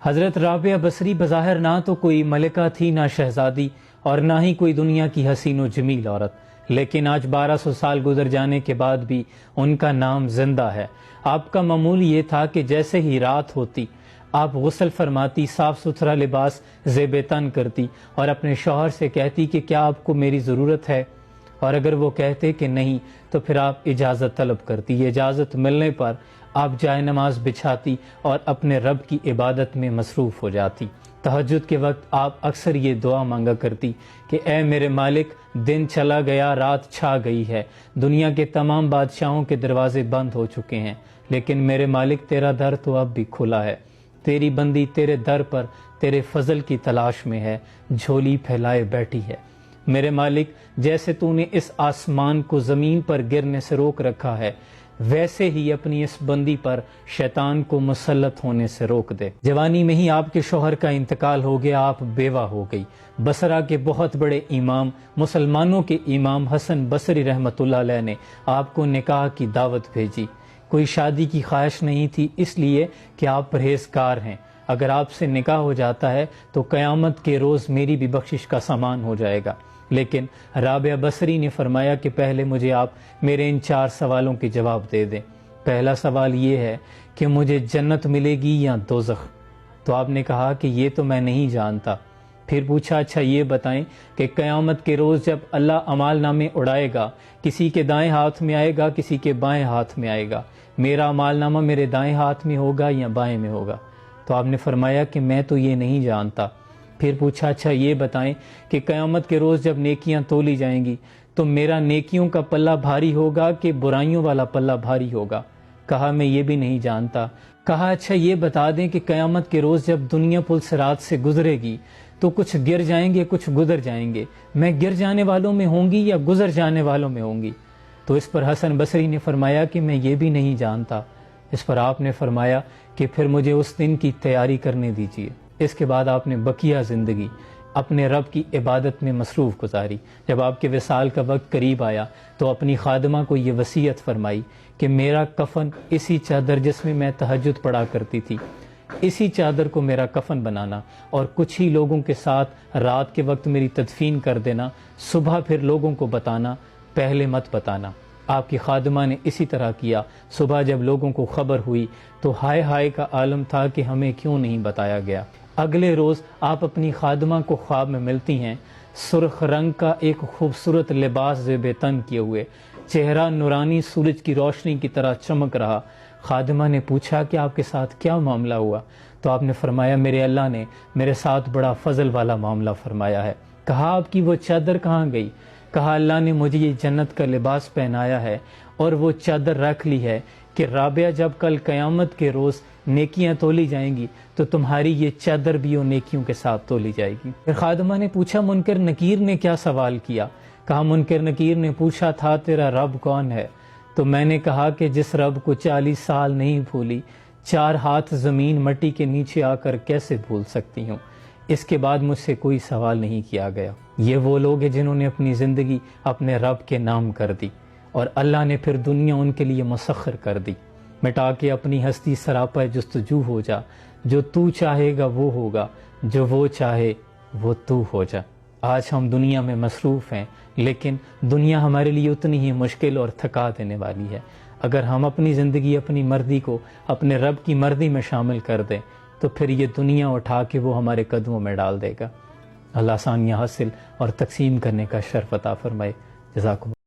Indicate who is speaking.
Speaker 1: حضرت رابعہ بصری بظاہر نہ تو کوئی ملکہ تھی، نہ شہزادی، اور نہ ہی کوئی دنیا کی حسین و جمیل عورت، لیکن آج 1200 سال گزر جانے کے بعد بھی ان کا نام زندہ ہے۔ آپ کا معمول یہ تھا کہ جیسے ہی رات ہوتی آپ غسل فرماتی، صاف ستھرا لباس زیب تن کرتی اور اپنے شوہر سے کہتی کہ کیا آپ کو میری ضرورت ہے، اور اگر وہ کہتے کہ نہیں تو پھر آپ اجازت طلب کرتی۔ یہ اجازت ملنے پر آپ جائے نماز بچھاتی اور اپنے رب کی عبادت میں مصروف ہو جاتی۔ تہجد کے وقت آپ اکثر یہ دعا مانگا کرتی کہ اے میرے مالک، دن چلا گیا، رات چھا گئی ہے، دنیا کے تمام بادشاہوں کے دروازے بند ہو چکے ہیں، لیکن میرے مالک تیرا در تو اب بھی کھلا ہے، تیری بندی تیرے در پر تیرے فضل کی تلاش میں ہے، جھولی پھیلائے بیٹھی ہے۔ میرے مالک، جیسے تو نے اس آسمان کو زمین پر گرنے سے روک رکھا ہے، ویسے ہی اپنی اس بندی پر شیطان کو مسلط ہونے سے روک دے۔ جوانی میں ہی آپ کے شوہر کا انتقال ہو گیا، آپ بیوہ ہو گئی۔ بصرہ کے بہت بڑے امام، مسلمانوں کے امام حسن بصری رحمۃ اللہ علیہ نے آپ کو نکاح کی دعوت بھیجی۔ کوئی شادی کی خواہش نہیں تھی، اس لیے کہ آپ پرہیزگار ہیں۔ اگر آپ سے نکاح ہو جاتا ہے تو قیامت کے روز میری بھی بخشش کا سامان ہو جائے گا۔ لیکن رابعہ بصری نے فرمایا کہ پہلے مجھے آپ میرے ان 4 سوالوں کے جواب دے دیں۔ پہلا سوال یہ ہے کہ مجھے جنت ملے گی یا دوزخ؟ تو آپ نے کہا کہ یہ تو میں نہیں جانتا۔ پھر پوچھا اچھا یہ بتائیں کہ قیامت کے روز جب اللہ اعمال نامے اڑائے گا، کسی کے دائیں ہاتھ میں آئے گا، کسی کے بائیں ہاتھ میں آئے گا، میرا اعمال نامہ میرے دائیں ہاتھ میں ہوگا یا بائیں میں ہوگا؟ تو آپ نے فرمایا کہ میں تو یہ نہیں جانتا۔ پھر پوچھا اچھا یہ بتائیں کہ قیامت کے روز جب نیکیاں تولی جائیں گی تو میرا نیکیوں کا پلہ بھاری ہوگا کہ برائیوں والا پلہ بھاری ہوگا؟ کہا میں یہ بھی نہیں جانتا۔ کہا اچھا یہ بتا دیں کہ قیامت کے روز جب دنیا پل صراط سے گزرے گی تو کچھ گر جائیں گے، کچھ گزر جائیں گے، میں گر جانے والوں میں ہوں گی یا گزر جانے والوں میں ہوں گی؟ تو اس پر حسن بصری نے فرمایا کہ میں یہ بھی نہیں جانتا۔ اس پر آپ نے فرمایا کہ پھر مجھے اس دن کی تیاری کرنے دیجیے۔ اس کے بعد آپ نے بقیہ زندگی اپنے رب کی عبادت میں مصروف گزاری۔ جب آپ کے وصال کا وقت قریب آیا تو اپنی خادمہ کو یہ وصیت فرمائی کہ میرا کفن اسی چادر جس میں میں تہجد پڑھا کرتی تھی، اسی چادر کو میرا کفن بنانا، اور کچھ ہی لوگوں کے ساتھ رات کے وقت میری تدفین کر دینا، صبح پھر لوگوں کو بتانا، پہلے مت بتانا۔ آپ کی خادمہ نے اسی طرح کیا۔ صبح جب لوگوں کو خبر ہوئی تو ہائے ہائے کا عالم تھا کہ ہمیں کیوں نہیں بتایا گیا۔ اگلے روز آپ اپنی خادمہ کو خواب میں ملتی ہیں، سرخ رنگ کا ایک خوبصورت لباس زیب تن کیے ہوئے، چہرہ نورانی سورج کی روشنی کی طرح چمک رہا۔ خادمہ نے پوچھا کہ آپ کے ساتھ کیا معاملہ ہوا؟ تو آپ نے فرمایا میرے اللہ نے میرے ساتھ بڑا فضل والا معاملہ فرمایا ہے۔ کہا آپ کی وہ چادر کہاں گئی؟ کہا اللہ نے مجھے یہ جنت کا لباس پہنایا ہے اور وہ چادر رکھ لی ہے کہ رابعہ جب کل قیامت کے روز نیکیاں تولی جائیں گی تو تمہاری یہ چادر بھی وہ نیکیوں کے ساتھ تولی جائے گی۔ پھر خادمہ نے پوچھا منکر نکیر نے کیا سوال کیا؟ کہا منکر نکیر نے پوچھا تھا تیرا رب کون ہے؟ تو میں نے کہا کہ جس رب کو 40 سال نہیں بھولی، 4 ہاتھ زمین مٹی کے نیچے آ کر کیسے بھول سکتی ہوں؟ اس کے بعد مجھ سے کوئی سوال نہیں کیا گیا۔ یہ وہ لوگ ہیں جنہوں نے اپنی زندگی اپنے رب کے نام کر دی اور اللہ نے پھر دنیا ان کے لیے مسخر کر دی۔ مٹا کے اپنی ہستی سراپا جستجو ہو جا، جو تو چاہے گا وہ ہوگا، جو وہ چاہے وہ تو ہو جا۔ آج ہم دنیا میں مصروف ہیں، لیکن دنیا ہمارے لیے اتنی ہی مشکل اور تھکا دینے والی ہے۔ اگر ہم اپنی زندگی اپنی مرضی کو اپنے رب کی مرضی میں شامل کر دیں تو پھر یہ دنیا اٹھا کے وہ ہمارے قدموں میں ڈال دے گا۔ اللہ آسانیاں حاصل اور تقسیم کرنے کا شرف عطا فرمائے۔ جزاکم